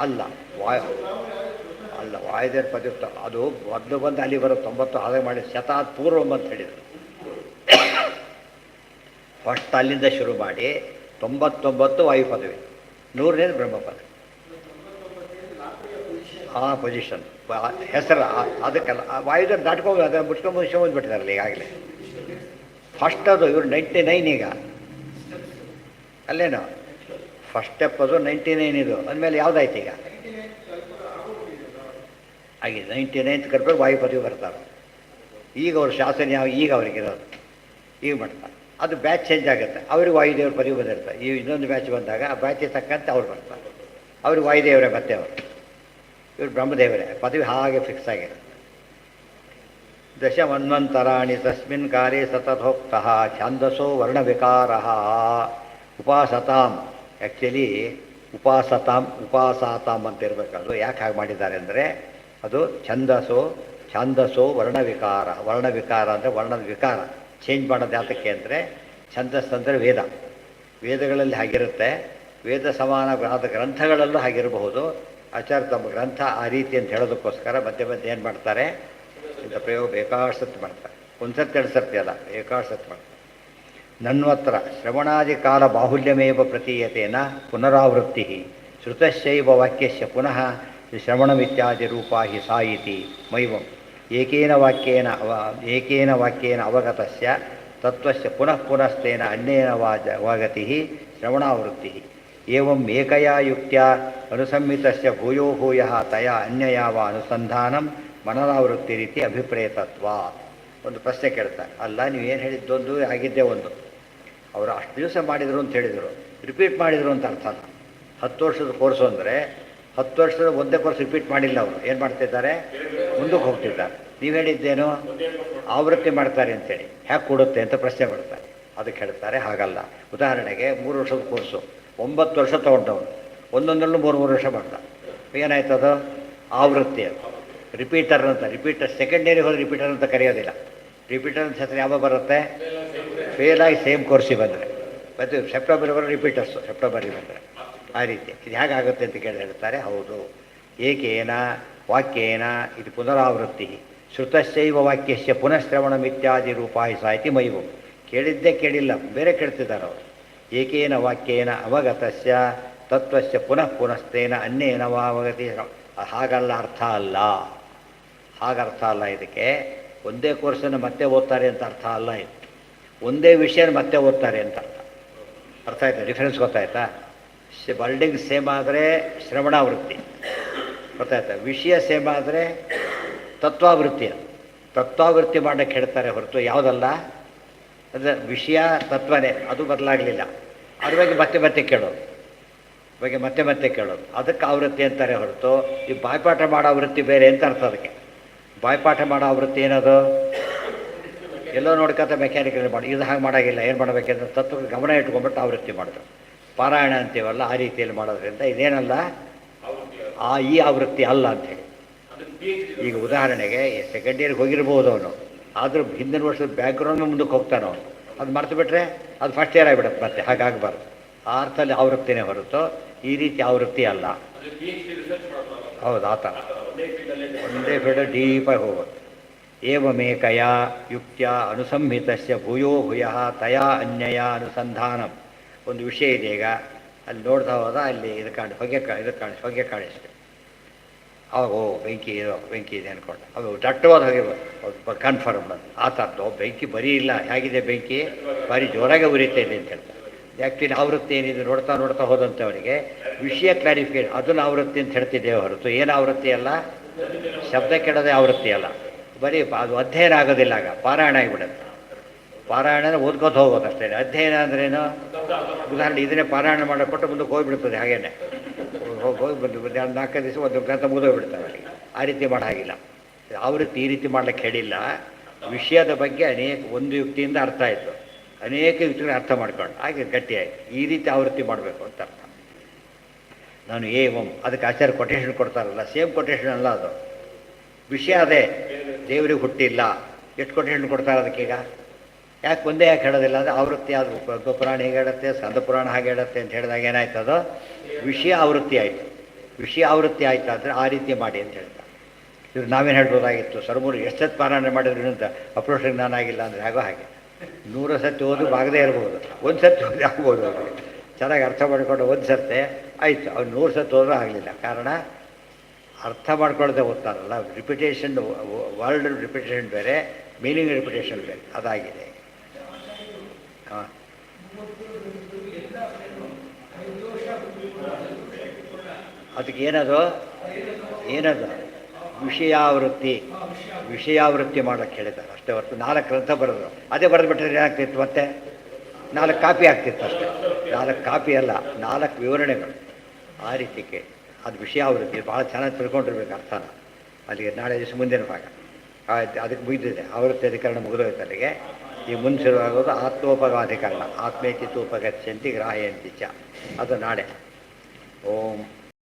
ಅಲ್ಲ ವಾಯುದೇವ್ರ ಪದವಿ ಅದು ಮೊದಲು ಬಂದು ಅಲ್ಲಿ ಬರೋದು 90 ಆದಾಯ ಮಾಡಿ ಶತಾತ್ ಪೂರ್ವಂ ಅಂತ ಹೇಳಿದರು. ಫಸ್ಟ್ ಅಲ್ಲಿಂದ ಶುರು ಮಾಡಿ 99 ವಾಯು ಪದವಿ, 100ನೇ ಬ್ರಹ್ಮ ಪದವಿ. ಆ ಪೊಸಿಷನ್ ಹೆಸರು ಅದಕ್ಕೆಲ್ಲ ವಾಯುದೇವ್ರು ದಾಟ್ಕೊಂಡು ಅದನ್ನು ಮುಚ್ಕೊಂಡು ಬಂದುಬಿಟ್ಟಿದಾರಲ್ಲ ಈಗಾಗಲೇ. ಫಸ್ಟ್ ಅದು ಇವರು 99 ಈಗ ಅಲ್ಲೇನೋ ಫಸ್ಟ್ ಸ್ಟೆಪ್ ಅದು 99 ಇದು. ಅಂದಮೇಲೆ ಯಾವುದಾಯ್ತು ಈಗ ಆಗಿದೆ 99th ಕರ್ಬೇಕು ವಾಯು ಪದವಿ ಬರ್ತಾರೆ. ಈಗ ಅವ್ರ ಶಾಸನ ಯಾವ ಈಗ ಅವ್ರಿಗಿರೋದು ಈಗ ಮಾಡ್ತಾರೆ. ಅದು ಬ್ಯಾಚ್ ಚೇಂಜ್ ಆಗುತ್ತೆ, ಅವ್ರಿಗೆ ವಾಯುದೇವ್ರ ಪದವಿ ಬಂದಿರ್ತಾರೆ. ಈ ಇನ್ನೊಂದು ಬ್ಯಾಚ್ ಬಂದಾಗ ಆ ಬ್ಯಾಚಿಗೆ ತಕ್ಕಂತೆ ಅವ್ರು ಬರ್ತಾರೆ. ಅವ್ರಿಗೆ ವಾಯುದೇವರೇ ಮತ್ತೆ ಅವರು, ಇವರು ಬ್ರಹ್ಮದೇವರೇ. ಪದವಿ ಹಾಗೆ ಫಿಕ್ಸ್ ಆಗಿರುತ್ತೆ. ದಶ ಮನ್ವಂತರಾಣಿ ತಸ್ಮಿನ್ ಕಾಲೇ ಸತತೋಕ್ತಃ ಛಾಂದಸೋ ವರ್ಣವಿಕಾರ ಉಪಾಸತಾಂ. ಆ್ಯಕ್ಚುಲಿ ಉಪಾಸಾತಾಂ ಅಂತ ಇರಬೇಕದು. ಯಾಕೆ ಹಾಗೆ ಮಾಡಿದ್ದಾರೆ ಅಂದರೆ ಅದು ಛಂದಸ್ಸೋ ವರ್ಣವಿಕಾರ. ವರ್ಣವಿಕಾರ ಅಂದರೆ ವರ್ಣದ ವಿಕಾರ ಚೇಂಜ್ ಮಾಡೋದು ಯಾತಕ್ಕೆ ಅಂದರೆ ಛಂದಸ್ಸು ಅಂದರೆ ವೇದಗಳಲ್ಲಿ ಹಾಗಿರುತ್ತೆ. ವೇದ ಸಮಾನವಾದ ಗ್ರಂಥಗಳಲ್ಲೂ ಹಾಗಿರಬಹುದು. ಆಚಾರ್ಯ ತಮ್ಮ ಗ್ರಂಥ ಆ ರೀತಿ ಅಂತ ಹೇಳೋದಕ್ಕೋಸ್ಕರ ಮಧ್ಯೆ ಮಧ್ಯೆ ಏನು ಮಾಡ್ತಾರೆ, ಇಂಥ ಪ್ರಯೋಗ ಬೇಕಾಷ್ಟು ಸತ್ತು ಮಾಡ್ತಾರೆ. ಒಂದು ಸರ್ತಿ ಎರಡು ಸರ್ತಿ ಅಲ್ಲ, ಬೇಕಾಷ್ಟು ಸತ್ತು ಮಾಡ್ತಾರೆ. ನನ್ವತ್ರ ಶ್ರವಣಾದಿ ಕಾಲ ಬಾಹುಲ್ಯಮೇವ ಪ್ರತೀಯತೆನ ಪುನರಾವೃತ್ತಿ ಶ್ರುತಶೈವ ವಾಕ್ಯಸ್ಯ ಪುನಃ ಶ್ರವಣಮಿತ್ಯಾದಿ ರೂಪಾ ಹಿ ಸಾ ಇತಿ ಮೈವಂ ಏಕೇನ ವಾಕ್ಯೇನ ಅವಗತಸ್ಯ ತತ್ವಸ್ಯ ಪುನಃ ಪುನಸ್ತೇನ ಅನ್ಯೇನ ವಾಗತಿ ಶ್ರವಣಾವೃತ್ತಿ ಏವಂ ಏಕಯಾ ಯುಕ್ತ್ಯಾ ಅನುಸಂಹಿತಸ್ಯ ಭೂಯೋ ಭೂಯಃ ತಯಾ ಅನ್ಯಯಾ ವಾ ಅನುಸಂಧಾನಂ ಮನರಾವೃತ್ತಿ ರೀತಿ ಅಭಿಪ್ರೇತತ್ವಾ. ಒಂದು ಪ್ರಶ್ನೆ ಕೇಳ್ತಾರೆ, ಅಲ್ಲ ನೀವೇನು ಹೇಳಿದ್ದೊಂದು ಆಗಿದ್ದೇ ಒಂದು, ಅವರು ಅಷ್ಟು ದಿವಸ ಮಾಡಿದರು ಅಂತ ಹೇಳಿದರು, ರಿಪೀಟ್ ಮಾಡಿದರು ಅಂತ ಅರ್ಥ ಅಲ್ಲ. 10 ವರ್ಷದ ಕೋರ್ಸು ಅಂದರೆ 10 ವರ್ಷದ ಒಂದೇ ಕೋರ್ಸ್ ರಿಪೀಟ್ ಮಾಡಿಲ್ಲ. ಅವರು ಏನು ಮಾಡ್ತಿದ್ದಾರೆ, ಮುಂದಕ್ಕೆ ಹೋಗ್ತಿದ್ದಾರೆ. ನೀವು ಹೇಳಿದ್ದೇನು ಆವೃತ್ತಿ ಮಾಡ್ತಾರೆ ಅಂತೇಳಿ, ಹ್ಯಾಕೆ ಕೊಡುತ್ತೆ ಅಂತ ಪ್ರಶ್ನೆ ಮಾಡ್ತಾರೆ. ಅದಕ್ಕೆ ಹೇಳ್ತಾರೆ ಹಾಗಲ್ಲ. ಉದಾಹರಣೆಗೆ 3 ವರ್ಷದ ಕೋರ್ಸು 9 ವರ್ಷ ತೊಗೊಂಡವನು, ಒಂದೊಂದರಲ್ಲೂ 3 ವರ್ಷ ಮಾಡ್ದ. ಏನಾಯ್ತದು, ಆವೃತ್ತಿ. ಅದು ರಿಪೀಟರ್ ಅಂತ. ರಿಪೀಟರ್ ಸೆಕೆಂಡ್ ಇಯರಿಗೆ ಹೋದ್ರೆ ರಿಪೀಟರ್ ಅಂತ ಕರೆಯೋದಿಲ್ಲ. ರಿಪೀಟರ್ ಅಂತ ಹೆಸರು ಯಾವಾಗ ಬರುತ್ತೆ, ಫೇಲಾಗಿ ಸೇಮ್ ಕೋರ್ಸಿಗೆ ಬಂದರೆ. ಮತ್ತು ಸೆಪ್ಟೆಂಬರ್ ಬರೋ ರಿಪೀಟರ್ಸು ಸೆಪ್ಟೆಂಬರಿಗೆ ಬಂದರೆ ಆ ರೀತಿ. ಇದು ಹೇಗಾಗುತ್ತೆ ಅಂತ ಕೇಳಿ ಹೇಳ್ತಾರೆ, ಹೌದು ಏಕೇನ ವಾಕ್ಯೇನ ಇದು ಪುನರಾವೃತ್ತಿ ಶ್ರುತಶೈವ ವಾಕ್ಯಸ್ಯ ಪುನಃಶ್ರವಣಮಿತ್ಯಾದಿ ರೂಪಾಯಿ ಸಾಹಿತಿ ಮೈವು. ಕೇಳಿದ್ದೇ ಕೇಳಿಲ್ಲ, ಬೇರೆ ಕೇಳ್ತಿದ್ದಾರೆ ಅವರು. ಏಕೇನ ವಾಕ್ಯೇನ ಅವಗತಸ್ಯ ತತ್ವಸ್ಯ ಪುನಃ ಪುನಸ್ತೇನ ಅನ್ಯೇನ ಅವಗತಿ. ಹಾಗಲ್ಲ, ಅರ್ಥ ಅಲ್ಲ, ಹಾಗರ್ಥ ಅಲ್ಲ. ಇದಕ್ಕೆ ಒಂದೇ ಕೋರ್ಸನ್ನು ಮತ್ತೆ ಓದ್ತಾರೆ ಅಂತ ಅರ್ಥ ಅಲ್ಲ. ಇದು ಒಂದೇ ವಿಷಯನ ಮತ್ತೆ ಓದ್ತಾರೆ ಅಂತ ಅರ್ಥ. ಅರ್ಥ ಆಯ್ತಾ? ಡಿಫ್ರೆನ್ಸ್ ಗೊತ್ತಾಯ್ತಾ? ವರ್ಡಿಂಗ್ ಸೇಮ್ ಆದರೆ ಶ್ರವಣಾವೃತ್ತಿ ಗೊತ್ತಾಯ್ತಾ, ವಿಷಯ ಸೇಮ್ ಆದರೆ ತತ್ವಾವೃತ್ತಿ. ತತ್ವಾವೃತ್ತಿ ಮಾಡೋಕ್ಕೆ ಹೇಳ್ತಾರೆ ಹೊರತು ಯಾವುದಲ್ಲ. ಅಂದರೆ ವಿಷಯ ತತ್ವನೇ, ಅದು ಬದಲಾಗಲಿಲ್ಲ. ಅದ್ರ ಬಗ್ಗೆ ಮತ್ತೆ ಮತ್ತೆ ಕೇಳೋದು, ಬಗ್ಗೆ ಮತ್ತೆ ಮತ್ತೆ ಕೇಳೋದು, ಅದಕ್ಕೆ ಆವೃತ್ತಿ ಅಂತಾರೆ ಹೊರತು ಈ ಬಾಯ್ಪಾಠ ಮಾಡೋ ಆವೃತ್ತಿ ಬೇರೆ ಅಂತ ಅರ್ಥ. ಅದಕ್ಕೆ ಬಾಯ್ಪಾಠ ಮಾಡೋ ಆವೃತ್ತಿ ಏನದು, ಎಲ್ಲೋ ನೋಡ್ಕೊತ ಮೆಕ್ಯಾನಿಕಲ್ ಮಾಡಿ. ಇದು ಹಾಗೆ ಮಾಡೋಂಗಿಲ್ಲ. ಏನು ಮಾಡಬೇಕಂದ್ರೆ ತತ್ವಕ್ಕೆ ಗಮನ ಇಟ್ಕೊಂಡ್ಬಿಟ್ಟು ಆವೃತ್ತಿ ಮಾಡೋದು. ಪಾರಾಯಣ ಅಂತೀವಲ್ಲ, ಆ ರೀತಿಯಲ್ಲಿ ಮಾಡೋದ್ರಿಂದ ಇದೇನಲ್ಲ, ಈ ಆವೃತ್ತಿ ಅಲ್ಲ ಅಂಥೇಳಿ. ಈಗ ಉದಾಹರಣೆಗೆ ಸೆಕೆಂಡ್ ಇಯರ್ಗೆ ಹೋಗಿರ್ಬೋದು ಅವನು, ಆದರೂ ಹಿಂದಿನ ವರ್ಷದ ಬ್ಯಾಕ್ಗ್ರೌಂಡ್ ಮುಂದಕ್ಕೆ ಹೋಗ್ತಾನೆ ಅವನು. ಅದು ಮರ್ತು ಬಿಟ್ಟರೆ ಅದು ಫಸ್ಟ್ ಇಯರ್ ಆಗಿಬಿಡುತ್ತೆ. ಮತ್ತೆ ಹಾಗಾಗಬಾರ್ದು. ಆ ಅರ್ಥದಲ್ಲಿ ಆವೃತ್ತಿನೇ ಹೊರತು ಈ ರೀತಿ ಆವೃತ್ತಿ ಅಲ್ಲ. ಹೌದು, ಆ ಥರ ಒಂದೇ ಫೀಲ್ಡ್ ಡೀಪಾಗಿ ಹೋಗೋದು. ಏವಮೇಕಯ ಯುಕ್ತ್ಯ ಅನುಸಂಹಿತಸ್ಯ ಭೂಯೋ ಭೂಯಃ ತಯಾ ಅನ್ಯಯ ಅನುಸಂಧಾನಂ. ಒಂದು ವಿಷಯ ಇದೆ, ಈಗ ಅಲ್ಲಿ ನೋಡ್ತಾ ಹೋದ ಅಲ್ಲಿ ಇದು ಹೊಗೆ ಕಾಣಿಸ್ತು. ಅವಾಗ ಬೆಂಕಿ ಇದೆ ಅಂದ್ಕೊಂಡು ಅವು ದಟ್ಟವಾದ ಹೊಗೆ ಕನ್ಫರ್ಮ್ ಬಂದು ಆ ಥರದ್ದು. ಬೆಂಕಿ ಬರೀ ಇಲ್ಲ, ಹೇಗಿದೆ ಬೆಂಕಿ, ಭಾರಿ ಜೋರಾಗಿ ಉರಿತಾ ಇದೆ ಅಂತ ಹೇಳ್ತಾರೆ. ಆ್ಯಕ್ಚುಲಿ ಆವೃತ್ತಿ ಏನಿದೆ ನೋಡ್ತಾ ಹೋದಂಥವರಿಗೆ ವಿಷಯ ಕ್ಲಾರಿಫಿಕೇಶನ್, ಅದನ್ನು ಆವೃತ್ತಿ ಅಂತ ಹೇಳ್ತಿದ್ದೇವೆ ಹೊರತು ಏನು ಆವೃತ್ತಿ ಅಲ್ಲ, ಶಬ್ದ ಕೆಡೋದೇ ಆವೃತ್ತಿ ಅಲ್ಲ. ಬರೀ ಅದು ಅಧ್ಯಯನ ಆಗೋದಿಲ್ಲ, ಆಗ ಪಾರಾಯಣ ಆಗಿಬಿಡುತ್ತೆ. ಪಾರಾಯಣ ಅಂದರೆ ಓದ್ಕೋತ ಹೋಗೋದು ಅಷ್ಟೇ. ಅಧ್ಯಯನ ಅಂದ್ರೇನು, ಉದಾಹರಣೆ ಇದನ್ನೇ ಪಾರಾಯಣ ಮಾಡಿಕೊಟ್ಟು ಮುಂದಕ್ಕೆ ಹೋಗಿಬಿಡ್ತದೆ. ಹಾಗೇನೆ ಹೋಗಿ ಬಂದು 4 ದಿವಸ ಒಂದು ಗ್ರಂಥ ಮುಗಿದೋಗ್ಬಿಡ್ತಾರೆ ಅವರಿಗೆ. ಆ ರೀತಿ ಮಾಡೋ ಹಾಗಿಲ್ಲ. ಆವೃತ್ತಿ ಈ ರೀತಿ ಮಾಡ್ಲಿಕ್ಕೆ ಹೇಳಿಲ್ಲ. ವಿಷಯದ ಬಗ್ಗೆ ಒಂದು ಯುಕ್ತಿಯಿಂದ ಅರ್ಥ ಆಯಿತು, ಅನೇಕ ಯುಕ್ತಿಗಳನ್ನ ಅರ್ಥ ಮಾಡ್ಕೊಂಡು ಹಾಗೆ ಗಟ್ಟಿಯಾಯಿತು. ಈ ರೀತಿ ಆವೃತ್ತಿ ಮಾಡಬೇಕು ಅಂತ ಅರ್ಥ. ನಾನು ಏವಂ, ಅದಕ್ಕೆ ಆಚಾರ್ಯ ಕೊಟೇಶನ್ ಕೊಡ್ತಾರಲ್ಲ, ಸೇಮ್ ಕೊಟೇಶನ್ ಅಲ್ಲ ಅದು. ವಿಷಯ ಅದೇ, ದೇವರಿಗೆ ಹುಟ್ಟಿಲ್ಲ. ಎಷ್ಟು ಕೊಟೇಶನ್ ಕೊಡ್ತಾರೆ ಅದಕ್ಕೀಗ? ಯಾಕೆ ಒಂದೇ ಯಾಕೆ ಹೇಳೋದಿಲ್ಲ ಅಂದರೆ ಆವೃತ್ತಿ ಆದರೂ ಪುರಾಣ ಹೇಗೆ ಹೇಳುತ್ತೆ, ಸ್ಕಂದ ಪುರಾಣ ಹಾಗೆ ಹೇಳುತ್ತೆ ಅಂತ ಹೇಳಿದಾಗ ಏನಾಯ್ತು, ಅದು ವಿಷಯ ಆವೃತ್ತಿ ಆಯಿತು. ವಿಷಯ ಆವೃತ್ತಿ ಆಯಿತು ಅಂದರೆ ಆ ರೀತಿ ಮಾಡಿ ಅಂತ ಹೇಳ್ತಾರೆ. ಇವ್ರು ನಾವೇನು ಹೇಳ್ಬೋದಾಗಿತ್ತು, ಸರ್ಮೂರು ಎಷ್ಟು ಪಾರಾಯಣ ಮಾಡಿದ್ರು ಅಂತ ಅಪ್ರೋಷ ಜ್ಞಾನ ಆಗಿಲ್ಲ ಅಂದರೆ ಆಗೋ ಹಾಗೆ. 100 ಸತಿ ಓದು ಆಗದೇ ಇರ್ಬೋದು, ಒಂದು ಸರ್ತಿ ಓದಿ ಆಗ್ಬೋದು. ಅವ್ರಿಗೆ ಚೆನ್ನಾಗಿ ಅರ್ಥ ಮಾಡಿಕೊಂಡು ಒಂದು ಸರ್ತೆ ಆಯಿತು. ಅವ್ರು 100 ಸತಿ ಹೋದ್ರೂ ಆಗಲಿಲ್ಲ. ಕಾರಣ ಅರ್ಥ ಮಾಡ್ಕೊಳ್ಳದೆ ಓದ್ತಾರಲ್ಲ. ರಿಪಿಟೇಷನ್, ವರ್ಡ್ ರಿಪಿಟೇಷನ್ ಬೇರೆ, ಮೀನಿಂಗ್ ರಿಪಿಟೇಷನ್ ಬೇರೆ, ಅದಾಗಿದೆ. ಹಾಂ, ಅದಕ್ಕೆ ಏನದು ವಿಷಯಾವೃತ್ತಿ ಮಾಡೋಕ್ಕೆ ಹೇಳಿದ್ದಾರೆ ಅಷ್ಟೇ ಹೊರತು 4 ಗ್ರಂಥ ಬರೆದ್ರು. ಅದೇ ಬರೆದುಬಿಟ್ರೆ ಏನಾಗ್ತಿತ್ತು, ಮತ್ತೆ 4 ಕಾಪಿ ಆಗ್ತಿತ್ತು ಅಷ್ಟೇ. 4 ಕಾಪಿ ಅಲ್ಲ, 4 ವಿವರಣೆಗಳು. ಆ ರೀತಿಗೆ ಅದು ವಿಷಯಾವೃತ್ತಿ. ಭಾಳ ಚೆನ್ನಾಗಿ ತಿಳ್ಕೊಂಡಿರ್ಬೇಕು ಅರ್ಥನ. ಅಲ್ಲಿಗೆ ನಾಳೆ ದಿವಸ ಮುಂದಿನ ಭಾಗ ಅದಕ್ಕೆ ಮುಗಿದಿದೆ. ಆವೃತ್ತಿ ಅಧಿಕರಣ ಮುಗಿದೋಯ್ತು ಅಲ್ಲಿಗೆ. ಈ ಮುಂಚೆವಾಗೋದು ಆತ್ಮೋಪಗಾಧಿಕರಣ. ಆತ್ಮೇಚಿತು ಉಪಗಚ್ಚಂತಿ ಗ್ರಾಹಯಂತಿ ಚ, ಅದು ನಾಳೆ. ಓಂ